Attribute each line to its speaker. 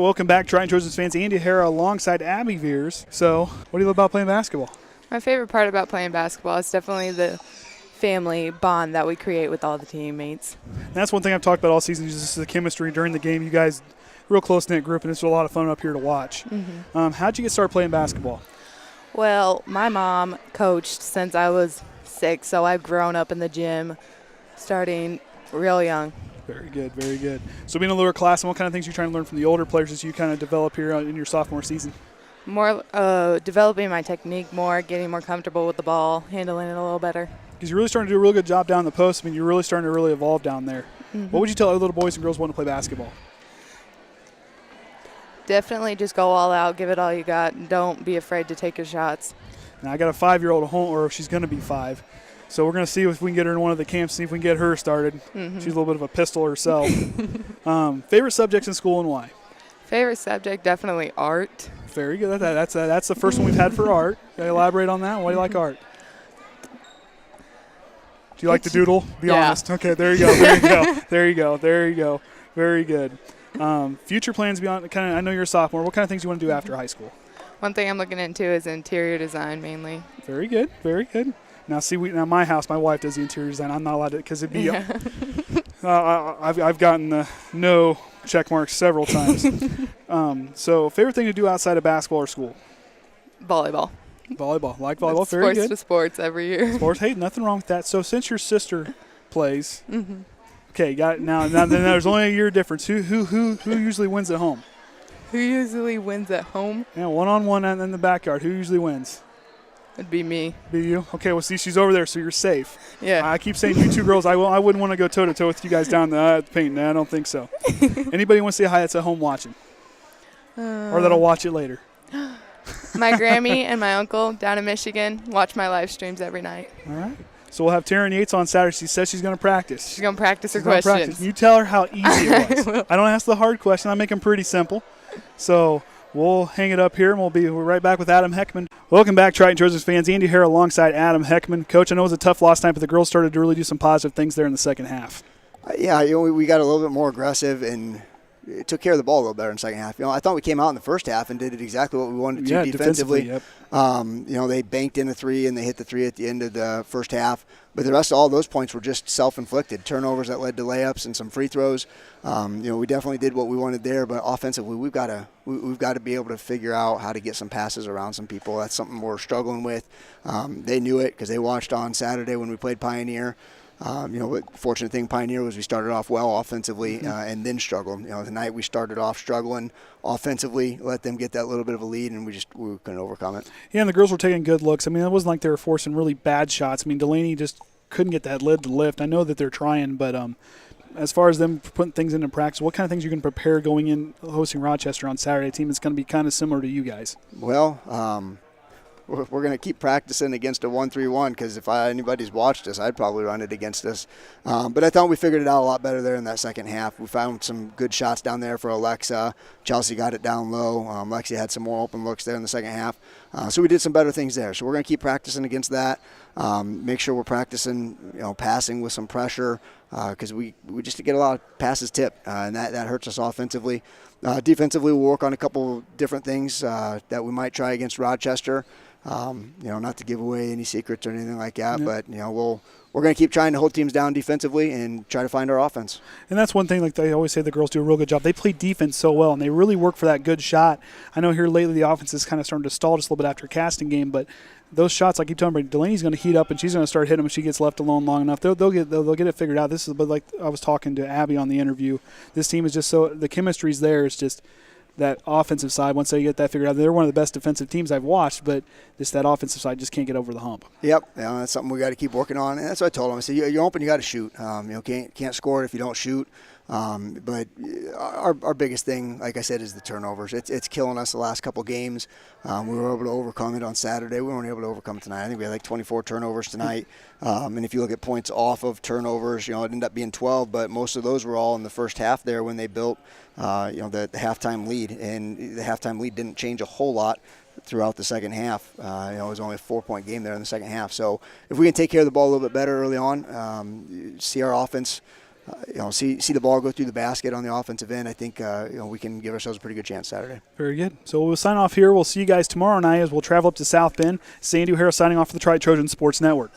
Speaker 1: Welcome back, Triton Trojans fans. Andy Hara alongside Abbey Viers. So, what do you love about playing basketball?
Speaker 2: My favorite part about playing basketball is definitely the family bond that we create with all the teammates.
Speaker 1: And that's one thing I've talked about all season, is just the chemistry during the game. You guys, real close-knit group, and it's a lot of fun up here to watch. How'd you get started playing basketball?
Speaker 2: Well, my mom coached since I was 6, so I've grown up in the gym starting real young.
Speaker 1: Very good, very good. So being a lower class, and what kind of things are you trying to learn from the older players as you kind of develop here in your sophomore season?
Speaker 2: More developing my technique more, getting more comfortable with the ball, handling it a little better.
Speaker 1: Because you're really starting to do a real good job down the post. I mean, you're really starting to really evolve down there. What would you tell other little boys and girls who want to play basketball?
Speaker 2: Definitely just go all out, give it all you got, and don't be afraid to take your shots.
Speaker 1: Now, I got a 5-year-old at home, or she's going to be 5. So we're going to see if we can get her in one of the camps, see if we can get her started. She's a little bit of a pistol herself. Favorite subjects in school and why?
Speaker 2: Favorite subject, definitely art.
Speaker 1: Very good. That's the first one we've had for art. Can you elaborate on that? Why do you like art? Do you like to doodle? Be honest. Okay, there you go. There you go. There you go. There you go. Very good. Future plans beyond kind of. I know you're a sophomore. What kind of things do you want to do after high school?
Speaker 2: One thing I'm looking into is interior design mainly.
Speaker 1: Very good. Very good. Now, see, now my house, my wife does the interior design. I'm not allowed to because it'd be. I've gotten no check marks several times. So, favorite thing to do outside of basketball or school?
Speaker 2: Volleyball.
Speaker 1: Volleyball. Like volleyball.
Speaker 2: That's
Speaker 1: Very
Speaker 2: sports
Speaker 1: good.
Speaker 2: to sports every year.
Speaker 1: Sports. Hey, nothing wrong with that. So, since your sister plays, okay, got it. Now then there's only a year difference. Who usually wins at home?
Speaker 2: Who usually wins at home?
Speaker 1: Yeah, 1-on-1 and in the backyard. Who usually wins?
Speaker 2: It'd be me.
Speaker 1: Be you? Okay, well, see, she's over there, so you're safe.
Speaker 2: Yeah.
Speaker 1: I keep saying you two girls, I wouldn't want to go toe-to-toe with you guys down the paint. No, I don't think so. Anybody want to say hi that's at home watching? Or that'll watch it later?
Speaker 2: My Grammy and my uncle down in Michigan watch my live streams every night.
Speaker 1: All right. So we'll have Taryn Yates on Saturday. She says she's going to practice.
Speaker 2: She's going to practice her questions.
Speaker 1: You tell her how easy it was. I don't ask the hard question. I make them pretty simple. So we'll hang it up here, and we're right back with Adam Heckaman. Welcome back, Triton Trojans fans. Andy Hara alongside Adam Heckaman. Coach, I know it was a tough loss tonight, but the girls started to really do some positive things there in the second half.
Speaker 3: Yeah, we got a little bit more aggressive and took care of the ball a little better in the second half. I thought we came out in the first half and did exactly what we wanted to defensively.
Speaker 1: Yep.
Speaker 3: They banked in a 3 and they hit the 3 at the end of the first half. But the rest of all those points were just self-inflicted. Turnovers that led to layups and some free throws. We definitely did what we wanted there, but offensively we've got to be able to figure out how to get some passes around some people. That's something we're struggling with. They knew it because they watched on Saturday when we played Pioneer. What fortunate thing Pioneer was we started off well offensively and then struggled. Tonight we started off struggling offensively, let them get that little bit of a lead, and we couldn't overcome it.
Speaker 1: Yeah, and the girls were taking good looks. I mean, it wasn't like they were forcing really bad shots. I mean, Delaney just couldn't get that lid to lift. I know that they're trying, but as far as them putting things into practice, what kind of things are you going to prepare going in hosting Rochester on Saturday? A team that's going to be kind of similar to you guys.
Speaker 3: Well, we're going to keep practicing against a 1-3-1 because if anybody's watched us, I'd probably run it against us. But I thought we figured it out a lot better there in that second half. We found some good shots down there for Alexa. Chelsea got it down low. Lexi had some more open looks there in the second half. So we did some better things there. So we're going to keep practicing against that. Make sure we're practicing, passing with some pressure because we just get a lot of passes tipped, and that hurts us offensively. Defensively, we'll work on a couple different things that we might try against Rochester. Not to give away any secrets or anything like that, but we're going to keep trying to hold teams down defensively and try to find our offense.
Speaker 1: And that's one thing, like they always say, the girls do a real good job. They play defense so well, and they really work for that good shot. I know here lately the offense is kind of starting to stall just a little bit after a casting game, but those shots, I keep telling everybody, Delaney's going to heat up and she's going to start hitting them if she gets left alone long enough. They'll get it figured out. But like I was talking to Abby on the interview, this team is just so the chemistry's there. It's just that offensive side, once they get that figured out, they're one of the best defensive teams I've watched, but just that offensive side just can't get over the hump.
Speaker 3: Yep, that's something we got to keep working on, and that's what I told them. I said, you're open, you got to shoot. Can't score it if you don't shoot. But our biggest thing, like I said, is the turnovers. It's killing us the last couple games. We were able to overcome it on Saturday. We weren't able to overcome it tonight. I think we had like 24 turnovers tonight. And if you look at points off of turnovers, it ended up being 12, but most of those were all in the first half there when they built, the halftime lead. And the halftime lead didn't change a whole lot throughout the second half. It was only a 4-point game there in the second half. So if we can take care of the ball a little bit better early on, see our offense see the ball go through the basket on the offensive end, I think we can give ourselves a pretty good chance Saturday.
Speaker 1: Very good. So we'll sign off here. We'll see you guys tomorrow night as we'll travel up to South Bend. Sandy O'Hara signing off for the Triton Trojan Sports Network.